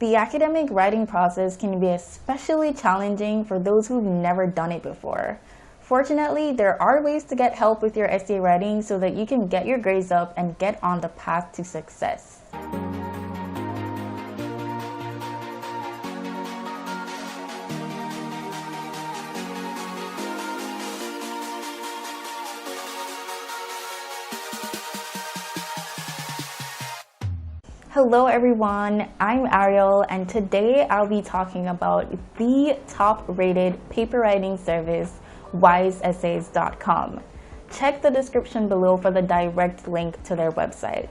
The academic writing process can be especially challenging for those who've never done it before. Fortunately, there are ways to get help with your essay writing so that you can get your grades up and get on the path to success. Hello everyone, I'm Ariel, and today I'll be talking about the top-rated paper writing service, wiseessays.com. Check the description below for the direct link to their website.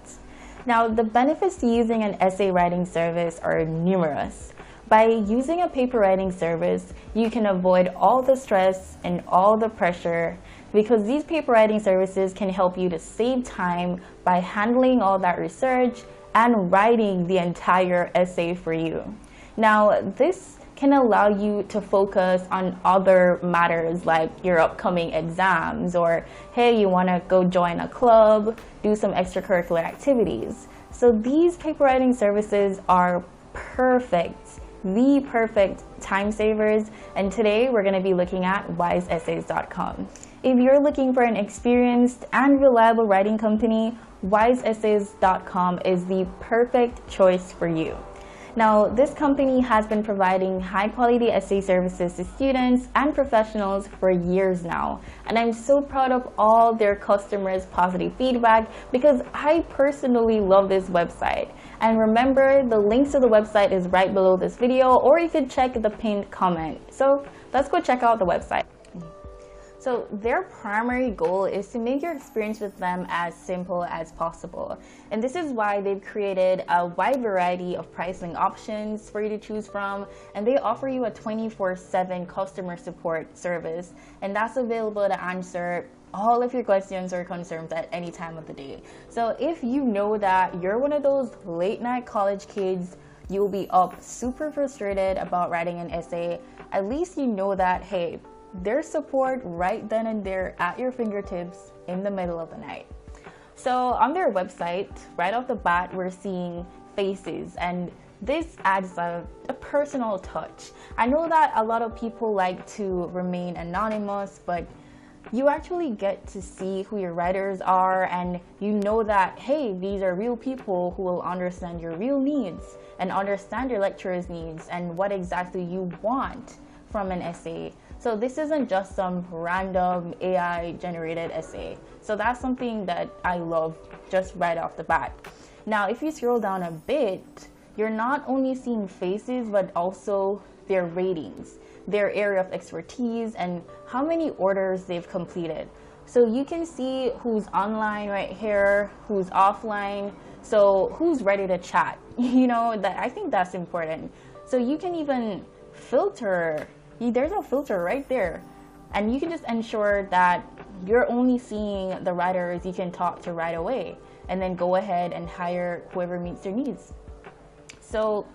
Now, the benefits to using an essay writing service are numerous. By using a paper writing service, you can avoid all the stress and all the pressure because these paper writing services can help you to save time by handling all that research and writing the entire essay for you. Now, this can allow you to focus on other matters like your upcoming exams, or hey, you want to go join a club, do some extracurricular activities. So these paper writing services are the perfect time savers, and today we're going to be looking at wiseessays.com. If you're looking for an experienced and reliable writing company, wiseessays.com is the perfect choice for you. Now, this company has been providing high-quality essay services to students and professionals for years now, and I'm so proud of all their customers' positive feedback because I personally love this website. And remember, the links to the website is right below this video, or you can check the pinned comment. So let's go check out the website. So their primary goal is to make your experience with them as simple as possible. And this is why they've created a wide variety of pricing options for you to choose from. And they offer you a 24/7 customer support service. And that's available to answer all of your questions or concerns at any time of the day. So if you know that you're one of those late night college kids, you'll be up super frustrated about writing an essay, at least you know that, hey, there's support right then and there at your fingertips in the middle of the night. So on their website, right off the bat, we're seeing faces, and this adds a personal touch. I know that a lot of people like to remain anonymous, but you actually get to see who your writers are, and you know that, hey, these are real people who will understand your real needs and understand your lecturer's needs and what exactly you want from an essay. So this isn't just some random AI generated essay. So that's something that I love just right off the bat. Now, if you scroll down a bit, you're not only seeing faces, but also their ratings, their area of expertise, and how many orders they've completed. So you can see who's online right here, who's offline, so who's ready to chat. You know, that I think that's important. So you can even filter. There's a filter right there, and you can just ensure that you're only seeing the writers you can talk to right away, and then go ahead and hire whoever meets your needs. So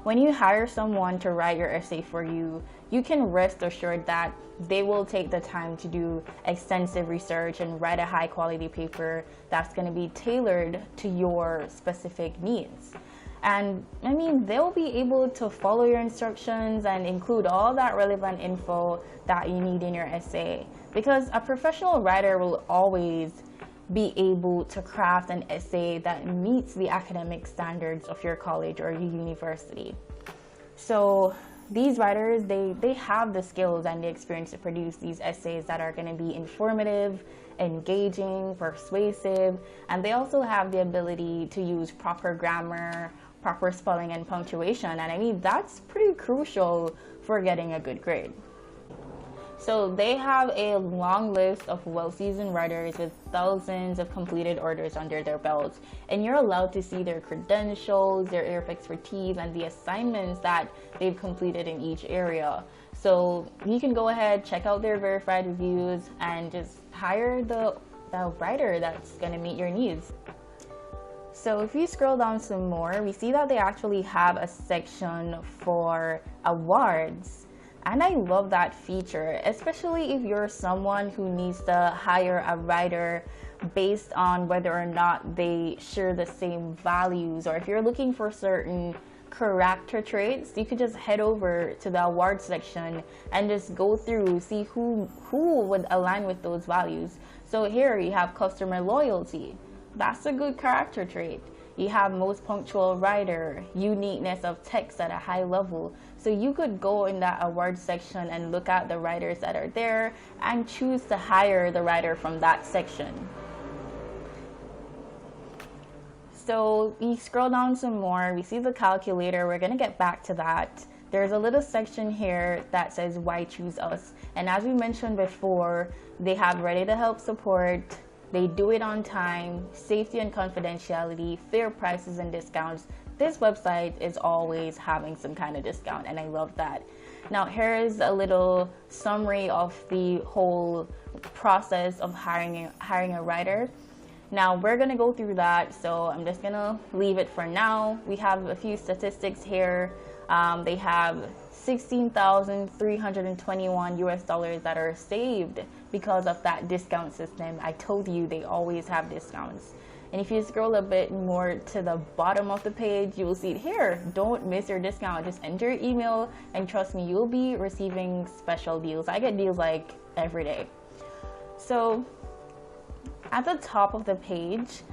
when you hire someone to write your essay for you, you can rest assured that they will take the time to do extensive research and write a high quality paper that's going to be tailored to your specific needs. And I mean, they'll be able to follow your instructions and include all that relevant info that you need in your essay, because a professional writer will always be able to craft an essay that meets the academic standards of your college or your university. So these writers, they have the skills and the experience to produce these essays that are going to be informative, engaging, persuasive, and they also have the ability to use proper grammar, proper spelling, and punctuation. And I mean, that's pretty crucial for getting a good grade. So they have a long list of well-seasoned writers with thousands of completed orders under their belts, and you're allowed to see their credentials, their area of expertise, and the assignments that they've completed in each area. So you can go ahead, check out their verified reviews, and just hire the writer that's going to meet your needs. So if you scroll down some more, we see that they actually have a section for awards. And I love that feature, especially if you're someone who needs to hire a writer based on whether or not they share the same values, or if you're looking for certain character traits, you could just head over to the award section and just go through, see who would align with those values. So here you have customer loyalty. That's a good character trait. You have most punctual writer, uniqueness of text at a high level. So you could go in that award section and look at the writers that are there and choose to hire the writer from that section. So we scroll down some more, we see the calculator, we're gonna get back to that. There's a little section here that says why choose us. And as we mentioned before, they have ready to help support, they do it on time, safety and confidentiality, fair prices and discounts. This website is always having some kind of discount, and I love that. Now here's a little summary of the whole process of hiring a writer. Now we're gonna go through that, so I'm just gonna leave it for now. We have a few statistics here. They have $16,321 US that are saved because of that discount system. I told you they always have discounts. And if you scroll a bit more to the bottom of the page, you will see it here. Don't miss your discount. Just enter your email and trust me, you'll be receiving special deals. I get deals like every day. So at the top of the page,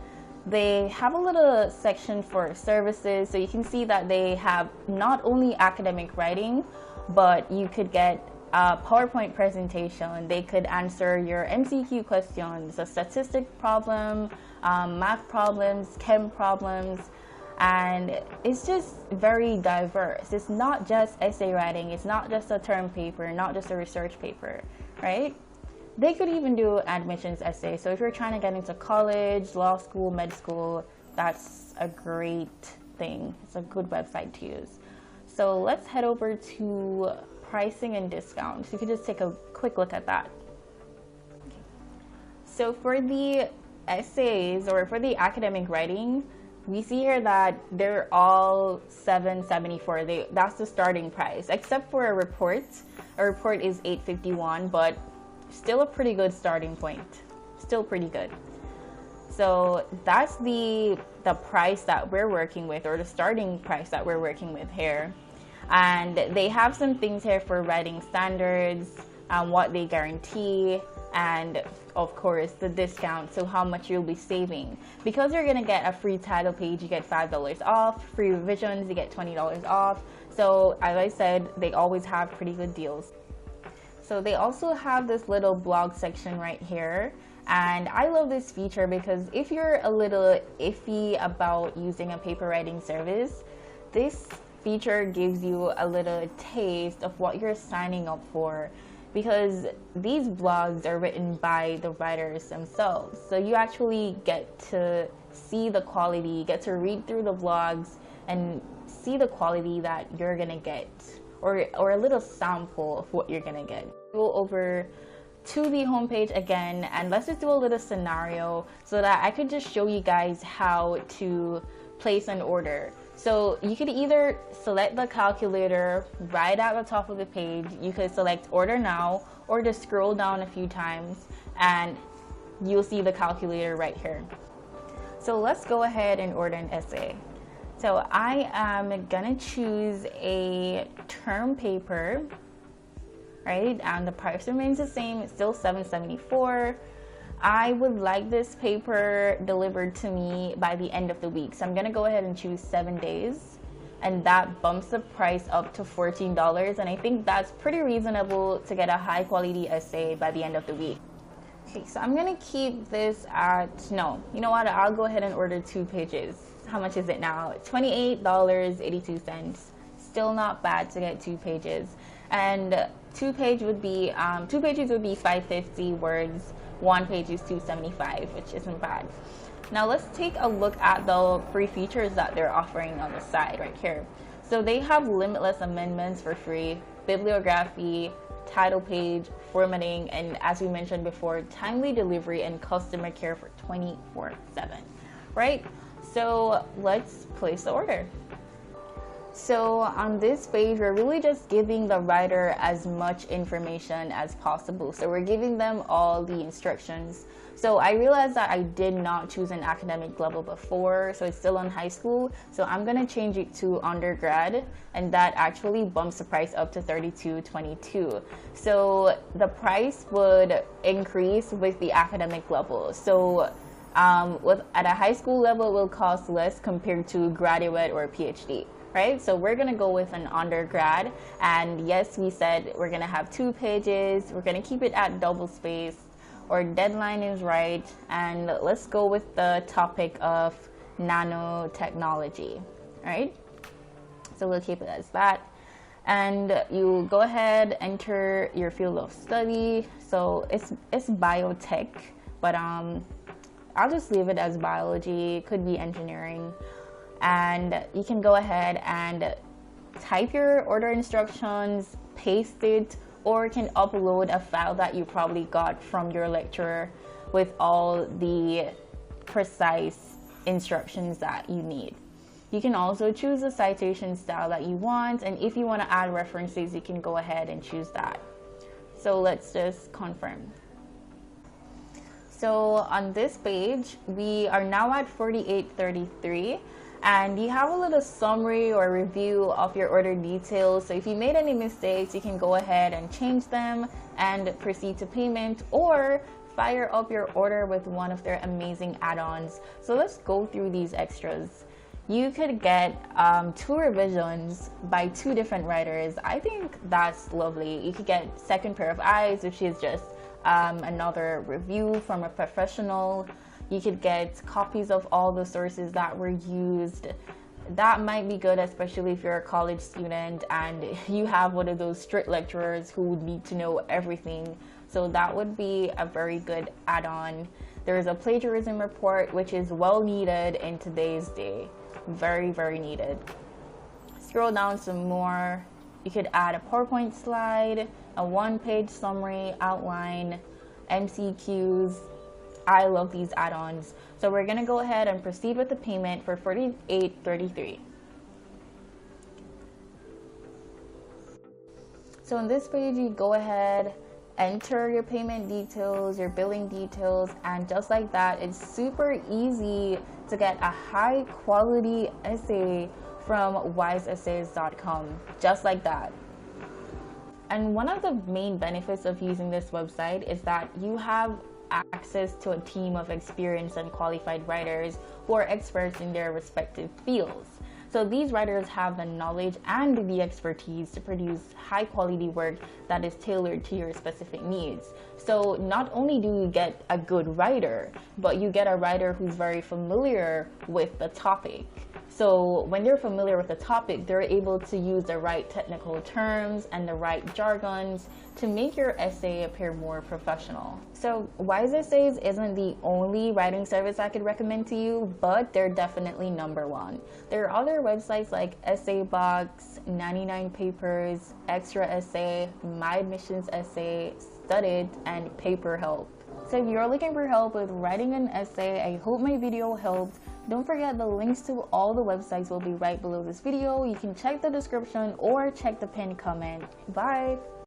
they have a little section for services. So you can see that they have not only academic writing, but you could get a PowerPoint presentation. They could answer your MCQ questions, a statistic problem, math problems, chem problems, and it's just very diverse. It's not just essay writing, it's not just a term paper, not just a research paper, right? They could even do admissions essay. So if you're trying to get into college, law school, med school, that's a great thing. It's a good website to use. So let's head over to pricing and discounts. You could just take a quick look at that. So for the essays or for the academic writing, we see here that they're all $774. That's the starting price, except for a report. A report is $851, but still a pretty good starting point. Still pretty good. So that's the price that we're working with, or the starting price that we're working with here. And they have some things here for writing standards, what they guarantee, and of course the discount, so how much you'll be saving. Because you're gonna get a free title page, you get $5 off, free revisions, you get $20 off. So as I said, they always have pretty good deals. So they also have this little blog section right here, and I love this feature because if you're a little iffy about using a paper writing service, this feature gives you a little taste of what you're signing up for, because these blogs are written by the writers themselves. So you actually get to see the quality, get to read through the blogs and see the quality that you're gonna get, or a little sample of what you're gonna get. Go over to the homepage again, and let's just do a little scenario so that I could just show you guys how to place an order. So you could either select the calculator right at the top of the page, you could select order now, or just scroll down a few times and you'll see the calculator right here. So let's go ahead and order an essay. So I am gonna choose a term paper, right? And the price remains the same, it's still $774. I would like this paper delivered to me by the end of the week. So I'm gonna go ahead and choose 7 days, and that bumps the price up to $14. And I think that's pretty reasonable to get a high quality essay by the end of the week. Okay, so I'm gonna keep this at, no, you know what? I'll go ahead and order 2 pages. How much is it now? $28.82. Still not bad to get 2 pages. And 2 pages would be 550 words. 1 page is $275, which isn't bad. Now let's take a look at the free features that they're offering on the side right here. So they have limitless amendments for free, bibliography, title page, formatting, and as we mentioned before, timely delivery and customer care for 24/7, right? So let's place the order. So on this page, we're really just giving the writer as much information as possible. So we're giving them all the instructions. So I realized that I did not choose an academic level before, so it's still on high school. So I'm gonna change it to undergrad, and that actually bumps the price up to $32.22. So the price would increase with the academic level. So at a high school level, it will cost less compared to graduate or PhD. Right? So we're gonna go with an undergrad, and yes, we said we're gonna have 2 pages, we're gonna keep it at double space, our deadline is right, and let's go with the topic of nanotechnology, right? So we'll keep it as that, and you go ahead, enter your field of study. So it's biotech, but I'll just leave it as biology, it could be engineering. And you can go ahead and type your order instructions, paste it, or you can upload a file that you probably got from your lecturer with all the precise instructions that you need. You can also choose the citation style that you want, and if you want to add references, you can go ahead and choose that. So let's just confirm. So on this page, we are now at 4833. And you have a little summary or review of your order details. So if you made any mistakes, you can go ahead and change them and proceed to payment, or fire up your order with one of their amazing add-ons. So let's go through these extras. You could get 2 revisions by 2 different writers. I think that's lovely. You could get second pair of eyes, which is just another review from a professional. You could get copies of all the sources that were used. That might be good, especially if you're a college student and you have one of those strict lecturers who would need to know everything. So that would be a very good add-on. There is a plagiarism report, which is well needed in today's day. Very, very needed. Scroll down some more. You could add a PowerPoint slide, a 1-page summary, outline, MCQs. I love these add-ons. So we're gonna go ahead and proceed with the payment for $48.33. So on this page, you go ahead, enter your payment details, your billing details, and just like that, it's super easy to get a high quality essay from wiseessays.com, just like that. And one of the main benefits of using this website is that you have access to a team of experienced and qualified writers who are experts in their respective fields. So these writers have the knowledge and the expertise to produce high quality work that is tailored to your specific needs. So not only do you get a good writer, but you get a writer who's very familiar with the topic. So when they're familiar with the topic, they're able to use the right technical terms and the right jargons to make your essay appear more professional. So Wise Essays isn't the only writing service I could recommend to you, but they're definitely #1. There are other websites like Essay Box, 99 Papers, Extra Essay, My Admissions Essay, Studied, and Paper Help. So if you're looking for help with writing an essay, I hope my video helped. Don't forget the links to all the websites will be right below this video. You can check the description or check the pinned comment. Bye!